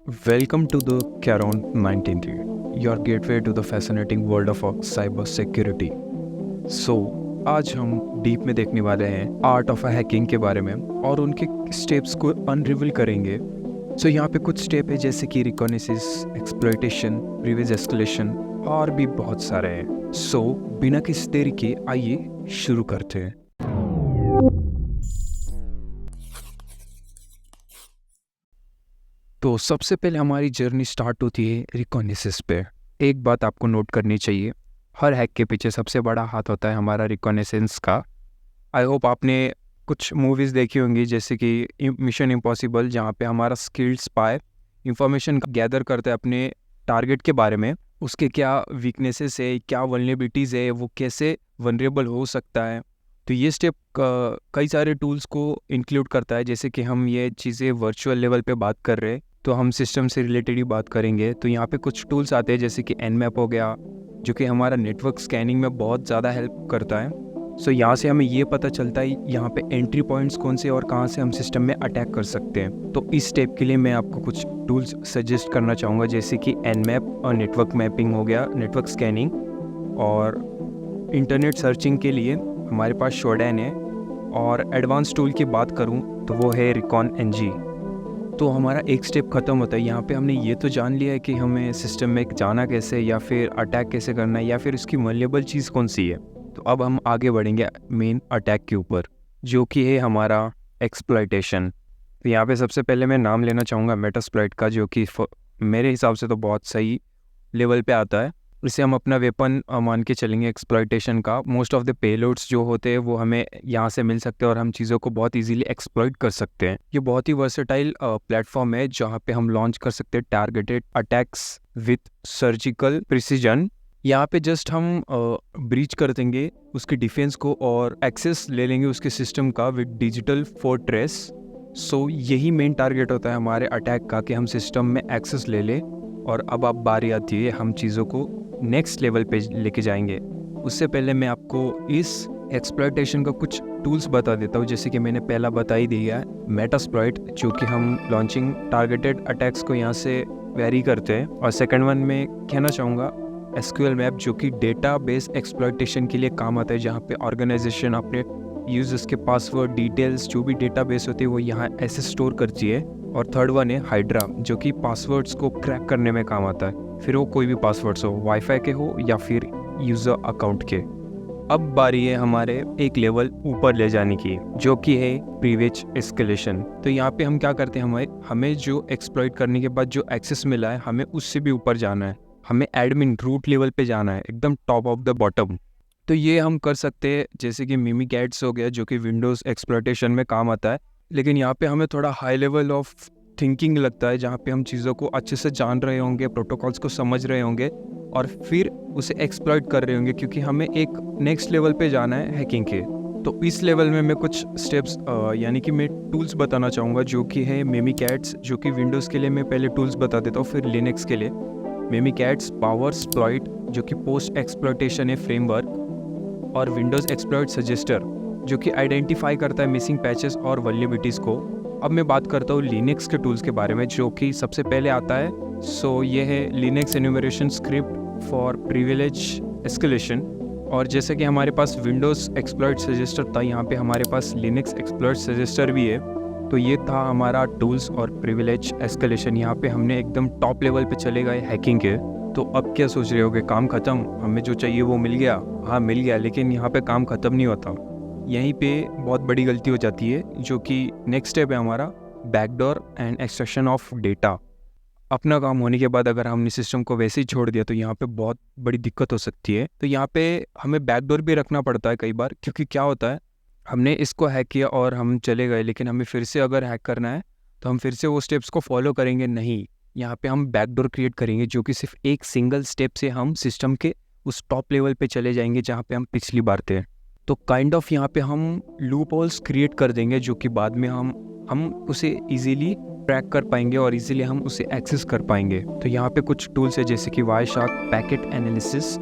Welcome to the Caron 19th, your gateway to the fascinating world of cyber security. So, आज हम deep में देखने वाले हैं आर्ट ऑफ हैकिंग के बारे में और उनके स्टेप्स को अनरिवील करेंगे. सो यहाँ पे कुछ स्टेप है जैसे कि रिकॉग्निसिस, एक्सप्लॉइटेशन, प्रीवियस एस्केलेशन और भी बहुत सारे हैं. सो बिना किसी देरी के आइए शुरू करते हैं. तो सबसे पहले हमारी जर्नी स्टार्ट होती है रिकॉग्निसिस पे. एक बात आपको नोट करनी चाहिए, हर हैक के पीछे सबसे बड़ा हाथ होता है हमारा रिकॉग्निसेंस का. आई होप आपने कुछ मूवीज़ देखी होंगी जैसे कि मिशन इम्पॉसिबल, जहाँ पे हमारा स्किल्ड स्पाई इंफॉर्मेशन गैदर करता है अपने टारगेट के बारे में, उसके क्या वीकनेसेस है, क्या वल्नरेबिलिटीज़ है, वो कैसे वनरेबल हो सकता है. तो ये स्टेप कई सारे टूल्स को इंक्लूड करता है. जैसे कि हम ये चीज़ें वर्चुअल लेवल पे बात कर रहे हैं तो हम सिस्टम से रिलेटेड ही बात करेंगे. तो यहाँ पे कुछ टूल्स आते हैं जैसे कि Nmap हो गया, जो कि हमारा नेटवर्क स्कैनिंग में बहुत ज़्यादा हेल्प करता है. सो यहाँ से हमें ये पता चलता है यहाँ पे एंट्री पॉइंट्स कौन से और कहाँ से हम सिस्टम में अटैक कर सकते हैं. तो इस स्टेप के लिए मैं आपको कुछ टूल्स सजेस्ट करना चाहूँगा जैसे कि Nmap और नेटवर्क मैपिंग हो गया, नेटवर्क स्कैनिंग. और इंटरनेट सर्चिंग के लिए हमारे पास शोडैन है. और एडवांस टूल की बात करूँ तो वो है ReconNG. तो हमारा एक स्टेप ख़त्म होता है. यहाँ पे हमने ये तो जान लिया है कि हमें सिस्टम में जाना कैसे या फिर अटैक कैसे करना है या फिर उसकी वल्नरेबल चीज़ कौन सी है. तो अब हम आगे बढ़ेंगे मेन अटैक के ऊपर, जो कि है हमारा एक्सप्लॉइटेशन. तो यहाँ पे सबसे पहले मैं नाम लेना चाहूँगा मेटास्प्लॉइट का, जो कि मेरे हिसाब से तो बहुत सही लेवल पे आता है. इसे हम अपना वेपन मान के चलेंगे एक्सप्लॉइटेशन का. मोस्ट ऑफ द पेलोड्स जो होते हैं वो हमें यहाँ से मिल सकते हैं और हम चीज़ों को बहुत इजीली एक्सप्लॉइट कर सकते हैं. ये बहुत ही वर्सेटाइल प्लेटफॉर्म है जहाँ पे हम लॉन्च कर सकते हैं targeted attacks with surgical precision. यहाँ पे जस्ट हम ब्रीच कर देंगे उसके डिफेंस को और एक्सेस ले लेंगे उसके सिस्टम का विद डिजिटल फोर्ट्रेस. सो यही मेन टारगेट होता है हमारे अटैक का कि हम सिस्टम में एक्सेस ले लें. और अब बारी आती है हम चीज़ों को नेक्स्ट लेवल पे लेके जाएंगे. उससे पहले मैं आपको इस एक्सप्लॉइटेशन का कुछ टूल्स बता देता हूँ. जैसे कि मैंने पहला बता ही दिया है मेटास्प्लॉइट, जो कि हम लॉन्चिंग टारगेटेड अटैक्स को यहाँ से वेरी करते हैं. और सेकंड वन में कहना चाहूँगा SQL मैप, जो कि डेटा बेस एक्सप्लॉइटेशन के लिए काम आता है, जहाँ पे ऑर्गेनाइजेशन अपने यूजर्स के पासवर्ड डिटेल्स जो भी डेटा बेस होते हैं वो यहाँ ऐसे स्टोर करती है. और थर्ड वन है हाइड्रा, जो कि पासवर्ड्स को क्रैक करने में काम आता है, फिर वो कोई भी पासवर्ड्स हो, वाईफाई के हो या फिर यूज़र अकाउंट के. अब बारी है हमारे एक लेवल ऊपर ले जाने की, जो कि है प्रीवियस एस्केलेशन. तो यहाँ पे हम क्या करते हैं, हमें जो एक्सप्लॉइट करने के बाद जो एक्सेस मिला है हमें उससे भी ऊपर जाना है. हमें एडमिन रूट लेवल पे जाना है, एकदम टॉप ऑफ द बॉटम. तो ये हम कर सकते हैं जैसे कि मिमिकैट्स हो गया, जो कि विंडोज़ एक्सप्लॉइटेशन में काम आता है. लेकिन यहाँ पे हमें थोड़ा हाई लेवल ऑफ थिंकिंग लगता है, जहाँ पे हम चीज़ों को अच्छे से जान रहे होंगे, प्रोटोकॉल्स को समझ रहे होंगे और फिर उसे एक्सप्लॉइट कर रहे होंगे, क्योंकि हमें एक नेक्स्ट लेवल पे जाना है हैकिंग के. तो इस लेवल में मैं कुछ स्टेप्स यानी कि मैं टूल्स बताना चाहूँगा, जो कि है मिमिकैट्स, जो कि विंडोज़ के लिए मैं पहले टूल्स बता देता हूँ, फिर लिनक्स के लिए मिमिकैट्स, पावरस्प्लॉइट, जो कि पोस्ट एक्सप्लॉइटेशन है फ्रेमवर्क, और विंडोज़ एक्सप्लॉइट सजेस्टर, जो कि आइडेंटिफाई करता है मिसिंग पैचेस और वल्नरेबिलिटीज़ को. अब मैं बात करता हूँ लिनक्स के टूल्स के बारे में, जो कि सबसे पहले आता है. सो ये है Linux enumeration script for privilege escalation. और जैसे कि हमारे पास विंडोज़ एक्सप्लॉइट सजेस्टर था, यहाँ पे हमारे पास लिनक्स एक्सप्लॉइट सजेस्टर भी है. तो ये था हमारा टूल्स और प्रिविलेज एस्केलेशन. यहाँ पे हमने एकदम टॉप लेवल पे चले गए हैकिंग के. तो अब क्या सोच रहे होगे, काम ख़त्म, हमें जो चाहिए वो मिल गया? हाँ मिल गया, लेकिन यहाँ पे काम ख़त्म नहीं होता. यहीं पे बहुत बड़ी गलती हो जाती है, जो कि नेक्स्ट स्टेप है हमारा backdoor and extraction of data. अपना काम होने के बाद अगर हमने सिस्टम को वैसे ही छोड़ दिया तो यहाँ पे बहुत बड़ी दिक्कत हो सकती है. तो यहाँ पे हमें बैकडोर भी रखना पड़ता है कई बार, क्योंकि क्या होता है, हमने इसको हैक किया और हम चले गए, लेकिन हमें फिर से अगर हैक करना है तो हम फिर से वो स्टेप्स को फॉलो करेंगे नहीं. यहाँ पे हम बैकडोर क्रिएट करेंगे, जो कि सिर्फ एक सिंगल स्टेप से हम सिस्टम के उस टॉप लेवल पे चले जाएंगे जहाँ पे हम पिछली बार थे. तो काइंड ऑफ यहाँ पे हम लूप होल्स क्रिएट कर देंगे, जो कि बाद में हम उसे इजीली ट्रैक कर पाएंगे और इजीली हम उसे एक्सेस कर पाएंगे. तो यहाँ पे कुछ टूल्स है जैसे कि Wireshark, packet analysis,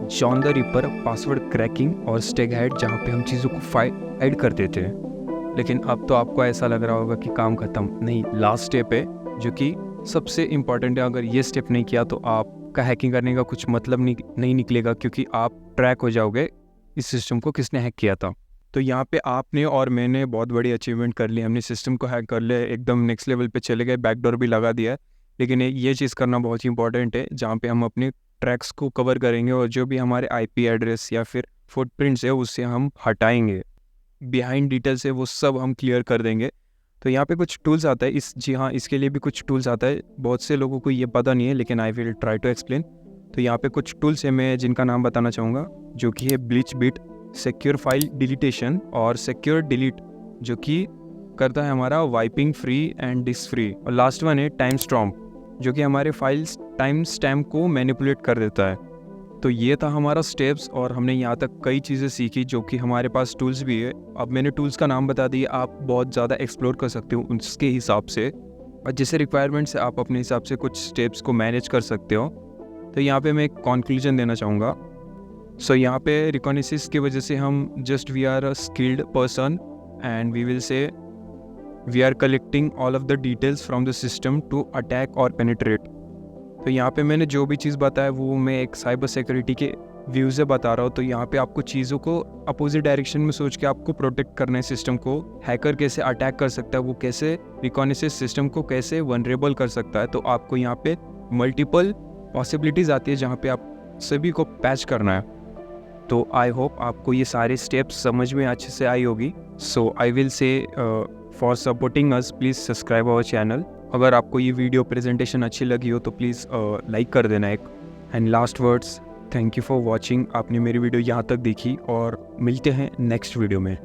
John the ripper, password cracking और स्टेगहेड, जहाँ पे हम चीज़ों को हाइड कर देते हैं. लेकिन अब तो आपको ऐसा लग रहा होगा कि काम ख़त्म नहीं, लास्ट स्टेप है जो कि सबसे इम्पॉर्टेंट है, अगर ये स्टेप नहीं किया तो आपका हैकिंग करने का कुछ मतलब नहीं निकलेगा, क्योंकि आप ट्रैक हो जाओगे इस सिस्टम को किसने हैक किया था। तो यहाँ पे आपने और मैंने बहुत बड़ी अचीवमेंट कर ली, हमने सिस्टम को हैक कर लिया, एकदम नेक्स्ट लेवल पे चले गए, बैकडोर भी लगा दिया है। लेकिन ये चीज़ करना बहुत ही इंपॉर्टेंट है, जहाँ पे हम अपने ट्रैक्स को कवर करेंगे और जो भी हमारे आईपी एड्रेस या फिर फुटप्रिंट्स है उससे हम हटाएंगे, बिहाइंड डिटेल्स है वो सब हम क्लियर कर देंगे। तो यहाँ पे कुछ टूल्स आता है, जी हाँ, इसके लिए भी कुछ टूल्स आता है, बहुत से लोगों को ये पता नहीं है, लेकिन I will try to explain. तो यहाँ पे कुछ टूल्स है मैं जिनका नाम बताना चाहूँगा, जो कि है bleach bit, secure file deletion और सिक्योर डिलीट, जो कि करता है हमारा wiping free and disk free. और लास्ट वन है टाइम स्टॉम्प, जो कि हमारे फाइल्स टाइम स्टैम्प को मैनिपुलेट कर देता है। तो ये था हमारा स्टेप्स, और हमने यहाँ तक कई चीज़ें सीखी जो कि हमारे पास टूल्स भी है। अब मैंने टूल्स का नाम बता दिया, आप बहुत ज़्यादा एक्सप्लोर कर सकते हो उसके हिसाब से, और जैसे रिक्वायरमेंट्स है आप अपने हिसाब से कुछ स्टेप्स को मैनेज कर सकते हो। तो यहाँ पे मैं एक कॉन्क्लूजन देना चाहूँगा। सो यहाँ पे रिकॉग्निसिस की वजह से हम just we are a skilled person and we will say we are collecting all of the details from the system to attack और पेनिट्रेट। तो यहाँ पे मैंने जो भी चीज़ बताया वो मैं एक साइबर सिक्योरिटी के व्यू से बता रहा हूँ। तो यहाँ पे आपको चीज़ों को अपोजिट डायरेक्शन में सोच के आपको प्रोटेक्ट करना है सिस्टम को। हैकर कैसे अटैक कर सकता है, वो कैसे रिकॉग्निसिस सिस्टम को कैसे वनरेबल कर सकता है। तो आपको यहाँ पे मल्टीपल पॉसिबिलिटीज़ आती है जहाँ पे आप सभी को पैच करना है। तो आई होप आपको ये सारे स्टेप्स समझ में अच्छे से आई होगी। So I will say for supporting us please subscribe our channel. अगर आपको ये वीडियो प्रेजेंटेशन अच्छी लगी हो तो प्लीज़ लाइक कर देना एक। And last words, thank you for watching. आपने मेरी वीडियो यहाँ तक देखी और मिलते हैं नेक्स्ट वीडियो में।